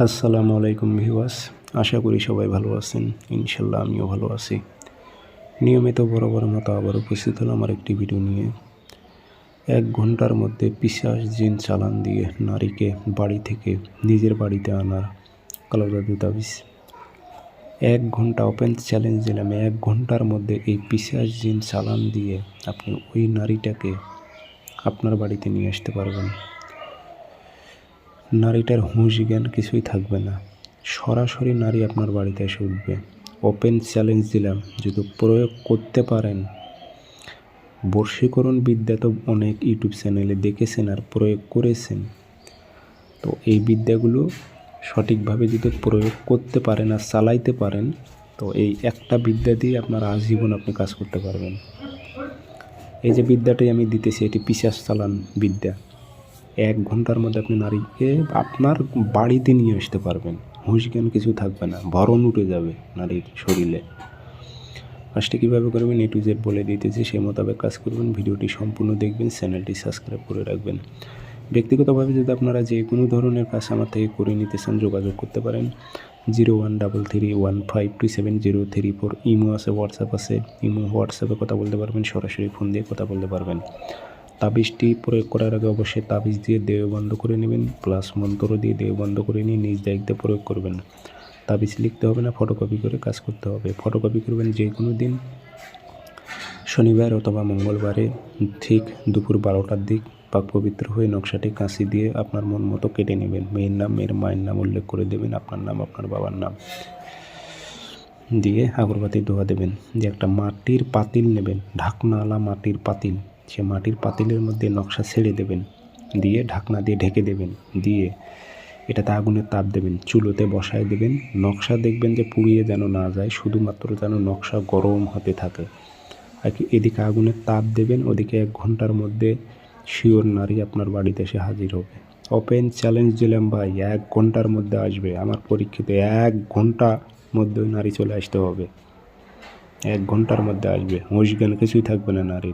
আসসালামু আলাইকুম ভিউয়ার্স, আশা করি সবাই ভালো আছেন। ইনশাল্লাহ আমিও ভালো আছি। নিয়মিত বরাবরের মতো আবার উপস্থিত হলাম আমার একটি ভিডিও নিয়ে। 1 ঘন্টার মধ্যে পিশাচ জিন চালান দিয়ে নারীকে বাড়ি থেকে নিজের বাড়িতে আনার কালো জাদু তাবিজ। 1 ঘন্টা ওপেন চ্যালেঞ্জ দিলাম। 1 ঘন্টার মধ্যে এই পিশাচ জিন চালান দিয়ে আপনি ওই নারীটাকে আপনার বাড়িতে নিয়ে আসতে পারবেন। নারীটার হুঁশ জ্ঞান কিছুই থাকবে না, সরাসরি নারী আপনার বাড়িতে এসে উঠবে। ওপেন চ্যালেঞ্জ দিলাম, যদি প্রয়োগ করতে পারেন। বশীকরণ বিদ্যা তো অনেক ইউটিউব চ্যানেলে দেখেছেন আর প্রয়োগ করেছেন, তো এই বিদ্যাগুলো সঠিকভাবে যদি প্রয়োগ করতে পারেন আর চালাইতে পারেন, তো এই একটা বিদ্যা দিয়ে আপনার আজীবন আপনি কাজ করতে পারবেন। এই যে বিদ্যাটাই আমি দিতেছি, এটি পিশাচ চালান বিদ্যা। 1 ঘন্টার মধ্যে আপনি নারীকে আপনার বাড়িতে নিয়ে আসতে পারবেন। হুঁশ জ্ঞান কিছু থাকবে না, ভরণ উঠে যাবে নারীর শরীরে। কাজটি কীভাবে করবেন A to Z বলে দিতেছি, সেই মোতাবেক কাজ করবেন। ভিডিওটি সম্পূর্ণ দেখবেন, চ্যানেলটি সাবস্ক্রাইব করে রাখবেন। ব্যক্তিগতভাবে যদি আপনারা যে কোনো ধরনের কাজ আমার থেকে করে নিতে চান, যোগাযোগ করতে পারেন 0133152703 ইমো আছে, হোয়াটসঅ্যাপ আছে। ইমো হোয়াটসঅ্যাপে কথা বলতে পারবেন, সরাসরি ফোন দিয়ে কথা বলতে পারবেন। তাবিজটি প্রয়োগ করার আগে অবশ্যই তাবিজ দিয়ে দেহ বন্ধ করে নেবেন, প্লাস মন্ত্র দিয়ে দেহ বন্ধ করে নিয়ে নিজ দায়িত্বে প্রয়োগ করবেন। তাবিজ লিখতে হবে না, ফটোকপি করে কাজ করতে হবে। ফটোকপি করবেন যে কোনো দিন, শনিবার অথবা মঙ্গলবারে ঠিক দুপুর 12টার দিক। পাক পবিত্র হয়ে নকশাটি কাঁচি দিয়ে আপনার মন মতো কেটে নেবেন। মেয়ের নাম, মেয়ের মায়ের নাম উল্লেখ করে দেবেন, আপনার নাম, আপনার বাবার নাম দিয়ে আগরবাতি ধোয়া দেবেন। দিয়ে একটা মাটির পাতিল নেবেন, ঢাকনাওয়ালা মাটির পাতিল। সে মাটির পাতিলের মধ্যে নকশা ছেড়ে দেবেন, দিয়ে ঢাকনা দিয়ে ঢেকে দেবেন। দিয়ে এটাতে আগুনের তাপ দেবেন, চুলোতে বসায় দেবেন। নকশা দেখবেন যে পুড়িয়ে যেন না যায়, শুধুমাত্র যেন নকশা গরম হতে থাকে। আর কি এদিকে আগুনের তাপ দেবেন, ওদিকে 1 ঘন্টার মধ্যে শিওর নারী আপনার বাড়িতে এসে হাজির হবে। ওপেন চ্যালেঞ্জ দিলাম ভাই, 1 ঘন্টার মধ্যে আসবে আমার পরীক্ষিত। 1 ঘন্টা মধ্যে ওই নারী চলে আসতে হবে। 1 ঘন্টার মধ্যে আসবে, হুঁশ জ্ঞান কিছুই থাকবে না নারীর।